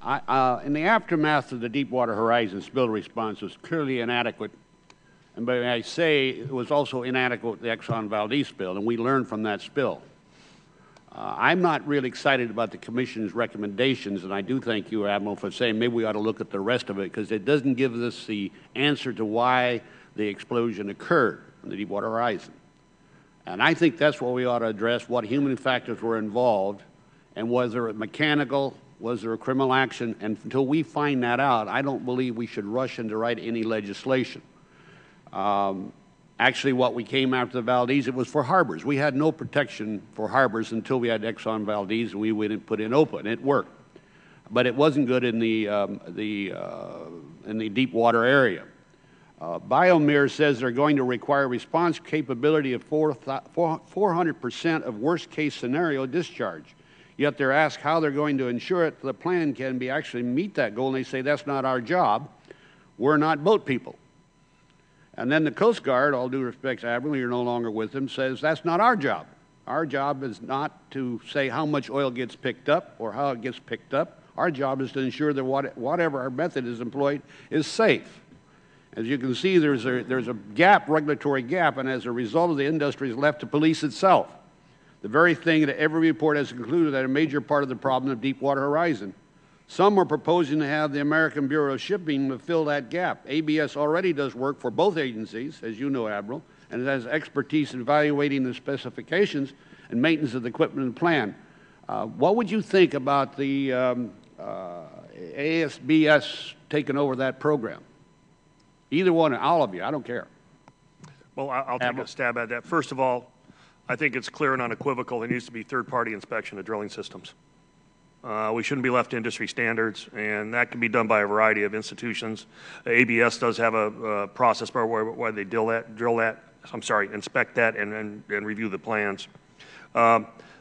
In the aftermath of the Deepwater Horizon spill response was clearly inadequate, and by I say it was also inadequate with the Exxon Valdez spill, and we learned from that spill. I'm not really excited about the Commission's recommendations, and I do thank you, Admiral, for saying maybe we ought to look at the rest of it, because it doesn't give us the answer to why the explosion occurred in the Deepwater Horizon. And I think that's what we ought to address, what human factors were involved, and was there a mechanical, was there a criminal action? And until we find that out, I don't believe we should rush into write any legislation. Actually, what we came after the Valdez, it was for harbors. We had no protection for harbors until we had Exxon Valdez, and we went and put in OPA, and it worked. But it wasn't good in the deep water area. Biomir says they're going to require response capability of 400% of worst-case scenario discharge. Yet they're asked how they're going to ensure it the plan can be actually meet that goal, and they say that's not our job. We're not boat people. And then the Coast Guard, all due respect, Admiral, you're no longer with them, says that's not our job. Our job is not to say how much oil gets picked up or how it gets picked up. Our job is to ensure that whatever our method is employed is safe. As you can see, there's a gap, regulatory gap, and as a result of the industry is left to police itself. The very thing that every report has concluded that a major part of the problem of Deepwater Horizon. Some are proposing to have the American Bureau of Shipping to fill that gap. ABS already does work for both agencies, as you know, Admiral, and it has expertise in evaluating the specifications and maintenance of the equipment and plan. What would you think about the ASBS taking over that program? Either one, all of you, I don't care. Well, I'll take a stab at that. First of all, I think it's clear and unequivocal there needs to be third-party inspection of drilling systems. We shouldn't be left to industry standards, and that can be done by a variety of institutions. ABS does have a process where they inspect that and review the plans.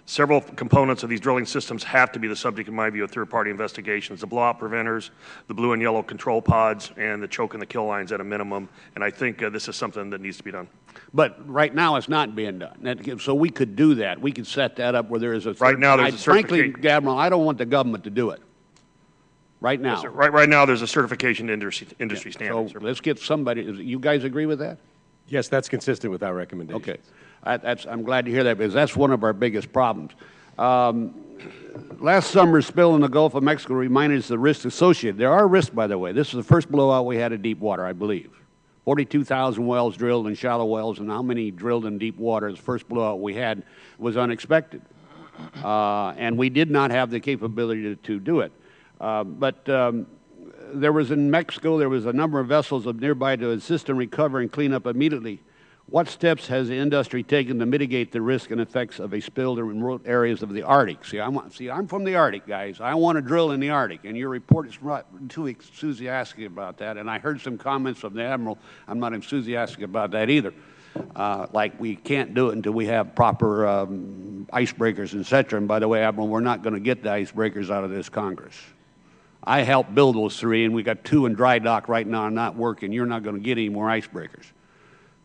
Several components of these drilling systems have to be the subject, in my view, of third-party investigations. The blowout preventers, the blue and yellow control pods, and the choke and the kill lines at a minimum. And I think this is something that needs to be done. But right now it's not being done. So we could do that. We could set that up where there is a... Right now there's a certification. Frankly, Admiral, I don't want the government to do it. Right now. Yes, right now there's a certification industry standard. So let's get somebody... You guys agree with that? Yes, that's consistent with our recommendation. Okay. I'm glad to hear that, because that's one of our biggest problems. Last summer's spill in the Gulf of Mexico reminded us of the risks associated. There are risks, by the way. This is the first blowout we had in deep water, I believe. 42,000 wells drilled in shallow wells, and how many drilled in deep water. The first blowout we had was unexpected. And we did not have the capability to do it. But there was in Mexico, there was a number of vessels of nearby to assist in recover and clean up immediately. What steps has the industry taken to mitigate the risk and effects of a spill in remote areas of the Arctic? See, I'm from the Arctic, guys. I want to drill in the Arctic, and your report is not too enthusiastic about that. And I heard some comments from the Admiral. I'm not enthusiastic about that either. Like we can't do it until we have proper icebreakers, et cetera. And by the way, Admiral, we're not going to get the icebreakers out of this Congress. I helped build those 3, and we got 2 in dry dock right now not working. You're not going to get any more icebreakers.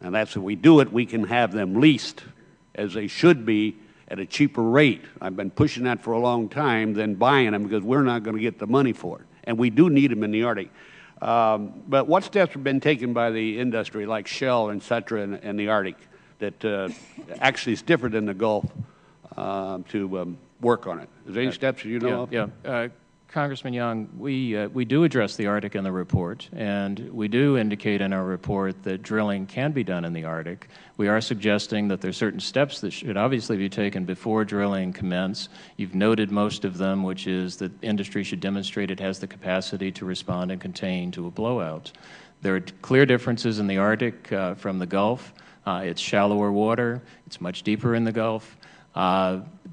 And that's if we do it, we can have them leased as they should be at a cheaper rate. I've been pushing that for a long time than buying them, because we're not going to get the money for it. And we do need them in the Arctic. But what steps have been taken by the industry, like Shell and et cetera, in the Arctic, that actually is different than the Gulf to work on it? Is there any steps you know of? Yeah. Congressman Young, we do address the Arctic in the report, and we do indicate in our report that drilling can be done in the Arctic. We are suggesting that there are certain steps that should obviously be taken before drilling commence. You've noted most of them, which is that industry should demonstrate it has the capacity to respond and contain to a blowout. There are clear differences in the Arctic from the Gulf. It's shallower water. It's much deeper in the Gulf.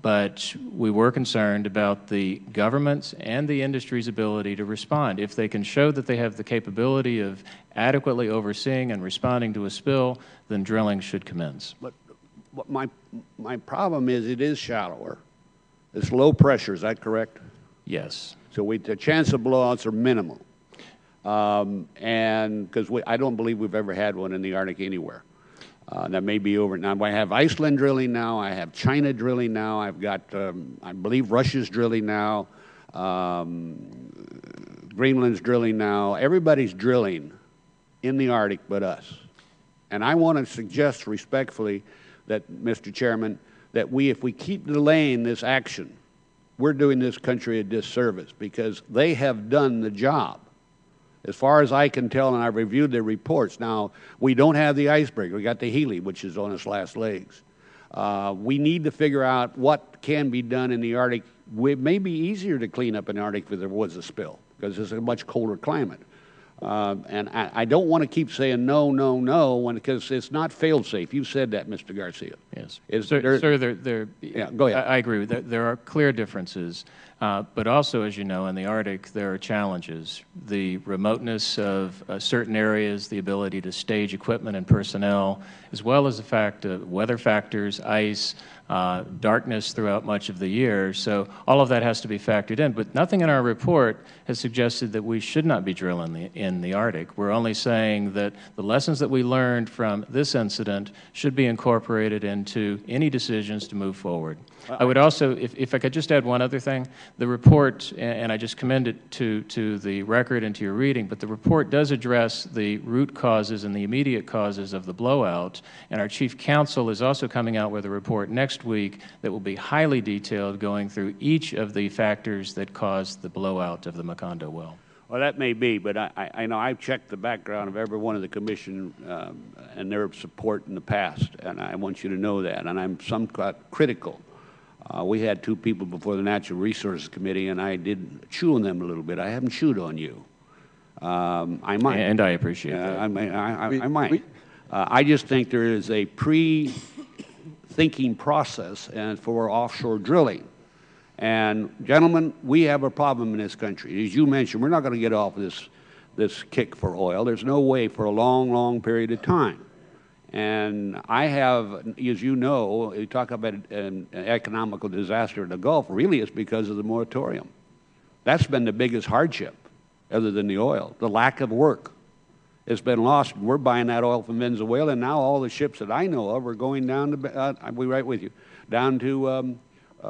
But we were concerned about the government's and the industry's ability to respond. If they can show that they have the capability of adequately overseeing and responding to a spill, then drilling should commence. But my problem is it is shallower. It's low pressure, is that correct? Yes. So the chance of blowouts are minimal. And because I don't believe we've ever had one in the Arctic anywhere. That may be over now. I have Iceland drilling now. I have China drilling now. I've got, I believe, Russia's drilling now. Greenland's drilling now. Everybody's drilling in the Arctic but us. And I want to suggest respectfully that, Mr. Chairman, that if we keep delaying this action, we're doing this country a disservice because they have done the job. As far as I can tell, and I've reviewed their reports, now, we don't have the icebreaker. We got the Healy, which is on its last legs. We need to figure out what can be done in the Arctic. It may be easier to clean up in the Arctic if there was a spill because it's a much colder climate. And I don't want to keep saying no, no, no, because it's not fail-safe. You said that, Mr. Garcia. Yes. Sir, yeah, go ahead. I agree. There are clear differences. But also, as you know, in the Arctic, there are challenges. The remoteness of certain areas, the ability to stage equipment and personnel, as well as the fact of weather factors, ice, darkness throughout much of the year. So all of that has to be factored in. But nothing in our report has suggested that we should not be drilling in the Arctic. We're only saying that the lessons that we learned from this incident should be incorporated into any decisions to move forward. I would also, if I could just add one other thing, the report, and I just commend it to the record and to your reading, but the report does address the root causes and the immediate causes of the blowout, and our chief counsel is also coming out with a report next week that will be highly detailed, going through each of the factors that caused the blowout of the Macondo well. Well, that may be, but I know I've checked the background of every one of the commission and their support in the past, and I want you to know that, and I'm somewhat critical. We had two people before the Natural Resources Committee, and I did chew on them a little bit. I haven't chewed on you. I might. And I appreciate that. I might. I just think there is a pre-thinking process for offshore drilling. And, gentlemen, we have a problem in this country. As you mentioned, we're not going to get off of this kick for oil. There's no way for a long, long period of time. And I have, as you know, you talk about an economical disaster in the Gulf, really it's because of the moratorium. That's been the biggest hardship, other than the oil, the lack of work. It's been lost. We're buying that oil from Venezuela, and now all the ships that I know of are going down to, I'll be right with you, down to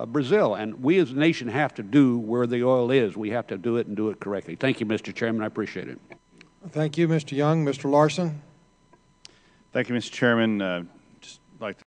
Brazil. And we as a nation have to do where the oil is. We have to do it and do it correctly. Thank you, Mr. Chairman. I appreciate it. Thank you, Mr. Young. Mr. Larson. Thank you, Mr. Chairman. Just like to